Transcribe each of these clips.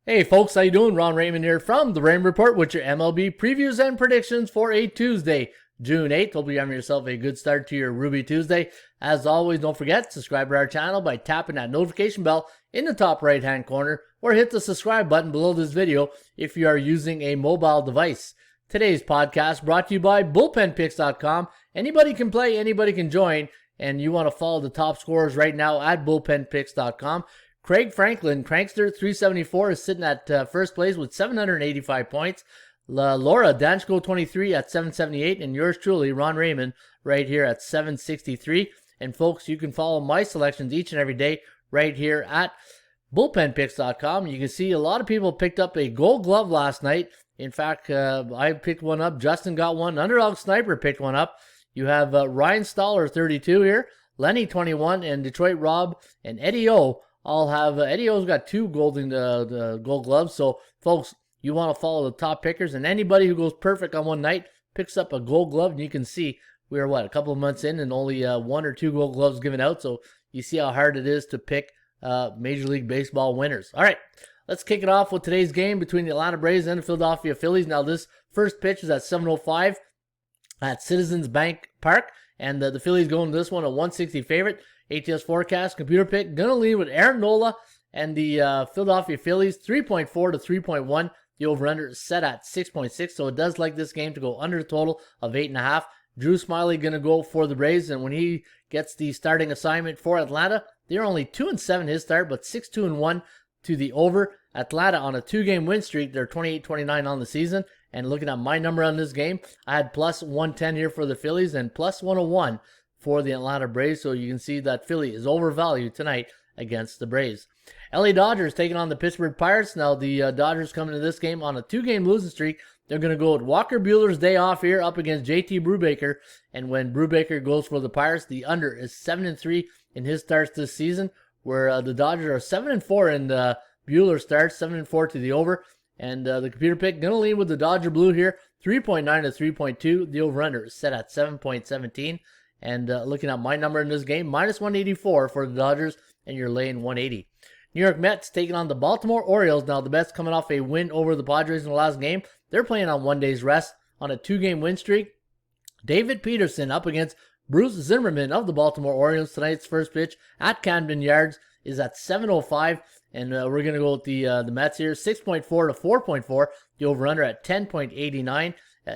Hey folks, how you doing? Ron Raymond here from the Raymond Report with your MLB previews and predictions for a Tuesday, June 8th. Hope you're having yourself a good start to your Ruby Tuesday. As always, don't forget, subscribe to our channel by tapping that notification bell in the top right hand corner or hit the subscribe button below this video if you are using a mobile device. Today's podcast brought to you by bullpenpicks.com. Anybody can play, anybody can join, and you want to follow the top scorers right now at bullpenpicks.com. Craig Franklin, Crankster 374, is sitting at first place with 785 points. Laura Danchko 23 at 778, and yours truly, Ron Raymond, right here at 763. And folks, you can follow my selections each and every day right here at bullpenpicks.com. You can see a lot of people picked up a gold glove last night. In fact, I picked one up. Justin got one. Underdog Sniper picked one up. You have Ryan Stoller 32 here, Lenny 21, and Detroit Rob and Eddie O all have, Eddie O's got two gold gloves. So, folks, you want to follow the top pickers, and anybody who goes perfect on one night picks up a gold glove, and you can see we're, a couple of months in, and only one or two gold gloves given out. So, you see how hard it is to pick Major League Baseball winners. All right, let's kick it off with today's game between the Atlanta Braves and the Philadelphia Phillies. Now, this first pitch is at 7:05 at Citizens Bank Park, and the Phillies going to this one a 160 favorite. ATS forecast, computer pick, gonna lead with Aaron Nola and the Philadelphia Phillies, 3.4 to 3.1. The over-under is set at 6.6, so it does like this game to go under the total of 8.5. Drew Smyly gonna go for the Braves, and when he gets the starting assignment for Atlanta, they're only 2-7 his start, but 6-2-1 to the over. Atlanta on a 2-game win streak, they're 28-29 on the season. And looking at my number on this game, I had plus 110 here for the Phillies and plus 101 for the Atlanta Braves. So you can see that Philly is overvalued tonight against the Braves. LA Dodgers taking on the Pittsburgh Pirates. Now the Dodgers coming to this game on a 2-game losing streak. They're going to go with Walker Buehler's day off here up against JT Brubaker. And when Brubaker goes for the Pirates, the under is 7-3 in his starts this season, where the Dodgers are 7-4 in Buehler starts, 7-4 to the over. And the computer pick going to lead with the Dodger Blue here, 3.9 to 3.2. The over-under is set at 7.17. And looking at my number in this game, minus 184 for the Dodgers, and you're laying 180. New York Mets taking on the Baltimore Orioles. Now, the Mets coming off a win over the Padres in the last game. They're playing on 1 day's rest on a 2-game win streak. David Peterson up against Bruce Zimmerman of the Baltimore Orioles. Tonight's first pitch at Camden Yards is at 7:05. And we're going to go with the Mets here, 6.4 to 4.4. The over-under at 10.89.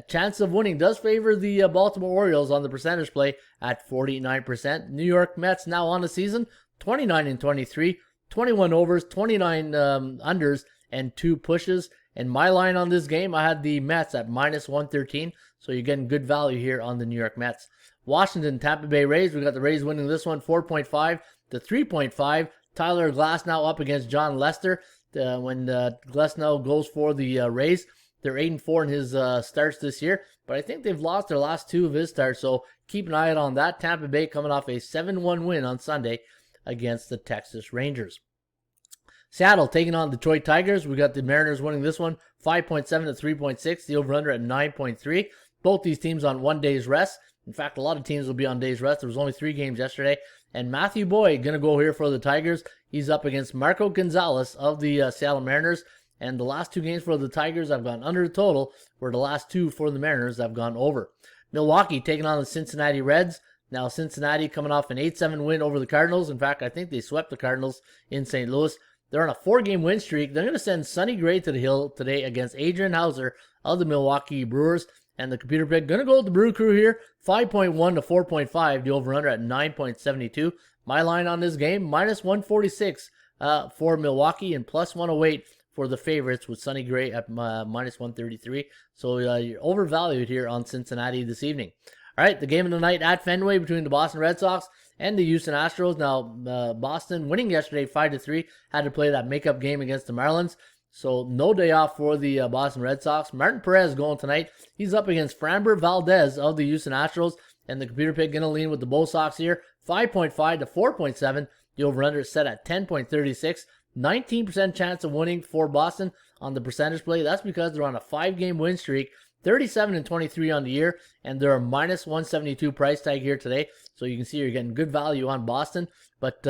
Chance of winning does favor the Baltimore Orioles on the percentage play at 49%. New York Mets now on the season, 29-23, 21 overs, 29 unders, and 2 pushes. And my line on this game, I had the Mets at minus 113. So you're getting good value here on the New York Mets. Washington, Tampa Bay Rays. We got the Rays winning this one, 4.5 to 3.5. Tyler Glasnow up against John Lester. When Glasnow goes for the Rays, they're 8-4 in his starts this year, but I think they've lost their last 2 of his starts, so keep an eye out on that. Tampa Bay coming off a 7-1 win on Sunday against the Texas Rangers. Seattle taking on Detroit Tigers. We got the Mariners winning this one, 5.7 to 3.6. The over-under at 9.3. Both these teams on 1 day's rest. In fact, a lot of teams will be on days rest. There was only 3 games yesterday. And Matthew Boyd going to go here for the Tigers. He's up against Marco Gonzalez of the Seattle Mariners. And the last 2 games for the Tigers have gone under the total, where the last 2 for the Mariners have gone over. Milwaukee taking on the Cincinnati Reds. Now Cincinnati coming off an 8-7 win over the Cardinals. In fact, I think they swept the Cardinals in St. Louis. They're on a 4-game win streak. They're going to send Sonny Gray to the hill today against Adrian Hauser of the Milwaukee Brewers. And the computer pick going to go with the Brew Crew here, 5.1 to 4.5. The over-under at 9.72. My line on this game, minus 146 for Milwaukee and plus 108 for the favorites with Sonny Gray at minus 133. So you're overvalued here on Cincinnati this evening. All right, the game of the night at Fenway between the Boston Red Sox and the Houston Astros. Now, Boston winning yesterday 5-3, had to play that makeup game against the Marlins. So no day off for the Boston Red Sox. Martin Perez going tonight. He's up against Framber Valdez of the Houston Astros. And the computer pick going to lean with the Bull Sox here. 5.5 to 4.7. The over-under is set at 10.36. 19% chance of winning for Boston on the percentage play. That's because they're on a 5-game win streak. 37-23 on the year. And they're a minus 172 price tag here today. So you can see you're getting good value on Boston. But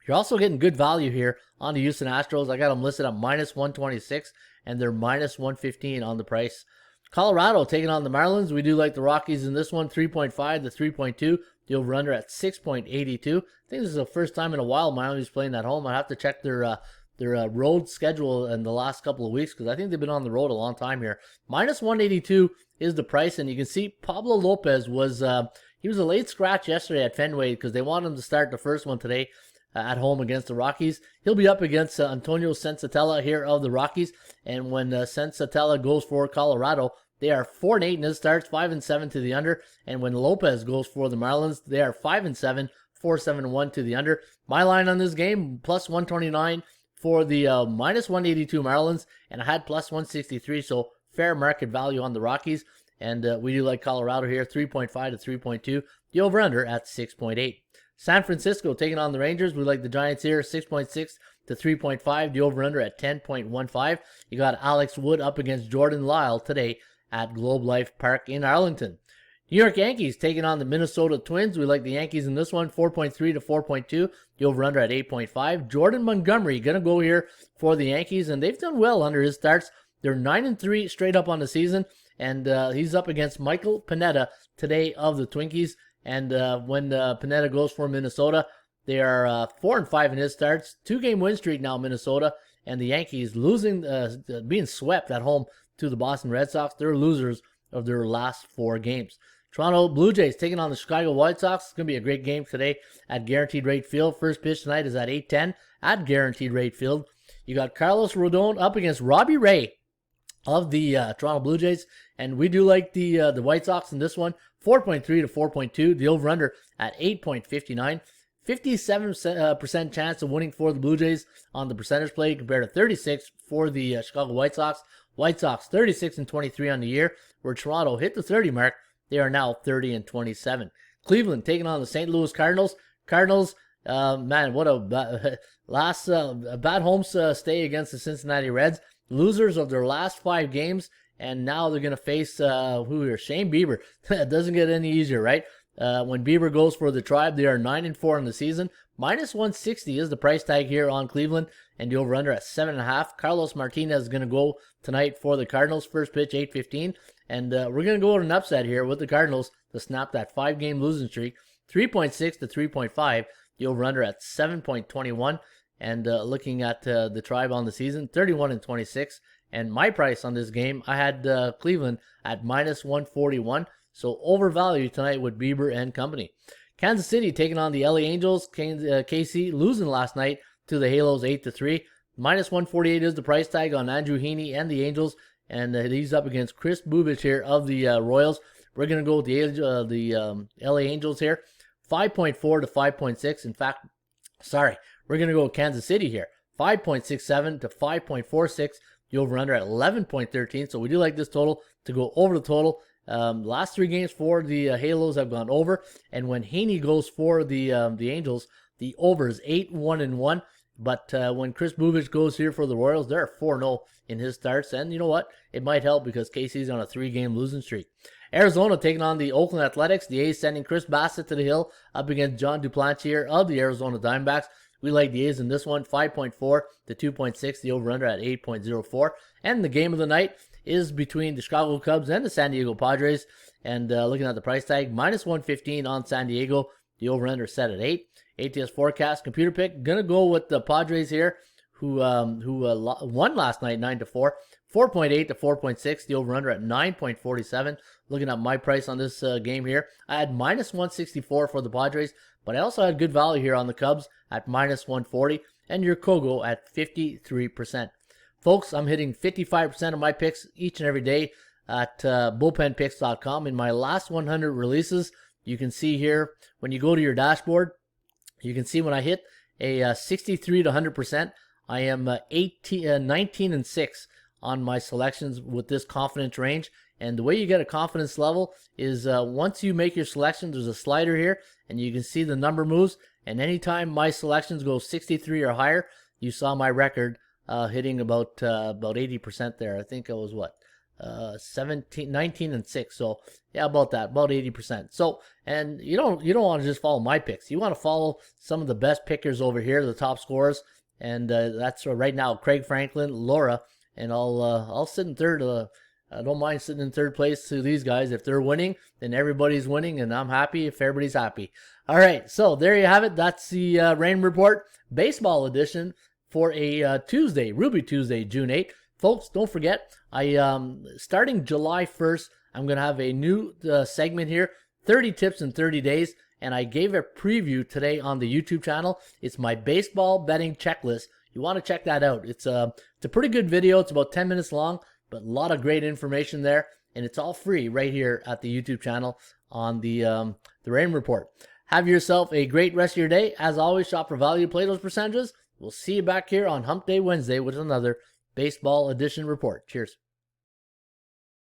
you're also getting good value here on the Houston Astros. I got them listed at minus 126, and they're minus 115 on the price. Colorado taking on the Marlins. We do like the Rockies in this one, 3.5 to 3.2. The over-under at 6.82. I think this is the first time in a while Miami's playing at home. I have to check their road schedule in the last couple of weeks because I think they've been on the road a long time here. Minus 182 is the price, and you can see Pablo Lopez was he was a late scratch yesterday at Fenway because they wanted him to start the first one today at home against the Rockies. He'll be up against Antonio Sensatella here of the Rockies, and when Sensatella goes for Colorado, they are 4-8 in his starts, 5-7 to the under. And when Lopez goes for the Marlins, they are 5-7, 4-7-1 to the under. My line on this game, plus 129 for the minus 182 Marlins, and I had plus 163, so fair market value on the Rockies. And we do like Colorado here, 3.5 to 3.2. The over-under at 6.8. San Francisco taking on the Rangers. We like the Giants here, 6.6 to 3.5. The over-under at 10.15. You got Alex Wood up against Jordan Lyle today at Globe Life Park in Arlington. New York Yankees taking on the Minnesota Twins. We like the Yankees in this one, 4.3 to 4.2. The over-under at 8.5. Jordan Montgomery going to go here for the Yankees, and they've done well under his starts. They're 9-3 straight up on the season, and he's up against Michael Pineda today of the Twinkies. And when Pineda goes for Minnesota, they are 4-5 in his starts. 2-game win streak now, Minnesota, and the Yankees losing, being swept at home to the Boston Red Sox. They're losers of their last 4 games. Toronto Blue Jays taking on the Chicago White Sox. It's going to be a great game today at Guaranteed Rate Field. First pitch tonight is at 8:10 at Guaranteed Rate Field. You got Carlos Rodon up against Robbie Ray of the Toronto Blue Jays. And we do like the White Sox in this one, 4.3 to 4.2. The over-under at 8.59. 57% chance of winning for the Blue Jays on the percentage play compared to 36 for the Chicago White Sox. White Sox 36-23 on the year, where Toronto hit the 30 mark. They are now 30-27. Cleveland taking on the St. Louis Cardinals. Cardinals, man, what a bad home stay against the Cincinnati Reds. Losers of their last 5 games, and now they're going to face Shane Bieber. It doesn't get any easier, right? When Bieber goes for the Tribe, they are 9-4 in the season. Minus 160 is the price tag here on Cleveland, and the over-under at 7.5. Carlos Martinez is going to go tonight for the Cardinals. First pitch, 8:15. And we're going to go with an upset here with the Cardinals to snap that 5-game losing streak. 3.6 to 3.5. The over-under at 7.21. And looking at the Tribe on the season, 31-26. And my price on this game, I had Cleveland at minus 141. So overvalued tonight with Bieber and company. Kansas City taking on the LA Angels. KC losing last night to the Halos 8-3. Minus 148 is the price tag on Andrew Heaney and the Angels. And he's up against Chris Bubich here of the Royals. We're going to go with the LA Angels here. 5.4 to 5.6. In fact, we're going to go with Kansas City here. 5.67 to 5.46. The over-under at 11.13. So we do like this total to go over the total. Last 3 games for the Halos have gone over, and when Heaney goes for the Angels, the over is 8-1-1. But when Chris Bubich goes here for the Royals, they're 4-0 in his starts, and you know what? It might help because KC's on a 3-game losing streak. Arizona taking on the Oakland Athletics. The A's sending Chris Bassett to the hill up against John Duplantier of the Arizona Diamondbacks. We like the A's in this one, 5.4 to 2.6. The over-under at 8.04. And the game of the night is between the Chicago Cubs and the San Diego Padres. And looking at the price tag, minus 115 on San Diego. The over-under set at 8. ATS forecast, computer pick, gonna go with the Padres here, who won last night 9-4. 4.8 to 4.6. The over-under at 9.47. Looking at my price on this game here, I had minus 164 for the Padres, but I also had good value here on the Cubs at minus 140, and your Kogo at 53%. Folks, I'm hitting 55% of my picks each and every day at bullpenpicks.com. In my last 100 releases, you can see here, when you go to your dashboard, you can see when I hit a 63 to 100%, I am 19-6 on my selections with this confidence range. And the way you get a confidence level is once you make your selection, there's a slider here, and you can see the number moves. And anytime my selections go 63 or higher, you saw my record hitting about 80% there. I think it was 19-6. So yeah, about that, about 80%. So, and you don't want to just follow my picks. You want to follow some of the best pickers over here, the top scorers. and that's right now Craig Franklin, Laura, and I'll sit in third. I don't mind sitting in third place to these guys. If they're winning, then everybody's winning, and I'm happy if everybody's happy. All right, so there you have it. That's the Rain Report Baseball Edition for a Tuesday, Ruby Tuesday, June 8th. Folks, don't forget, starting July 1st, I'm going to have a new segment here, 30 tips in 30 days, and I gave a preview today on the YouTube channel. It's my baseball betting checklist. You want to check that out. It's a pretty good video. It's about 10 minutes long, but a lot of great information there, and it's all free right here at the YouTube channel on the Rain Report. Have yourself a great rest of your day. As always, shop for value, play those percentages. We'll see you back here on Hump Day Wednesday with another Baseball Edition report. Cheers.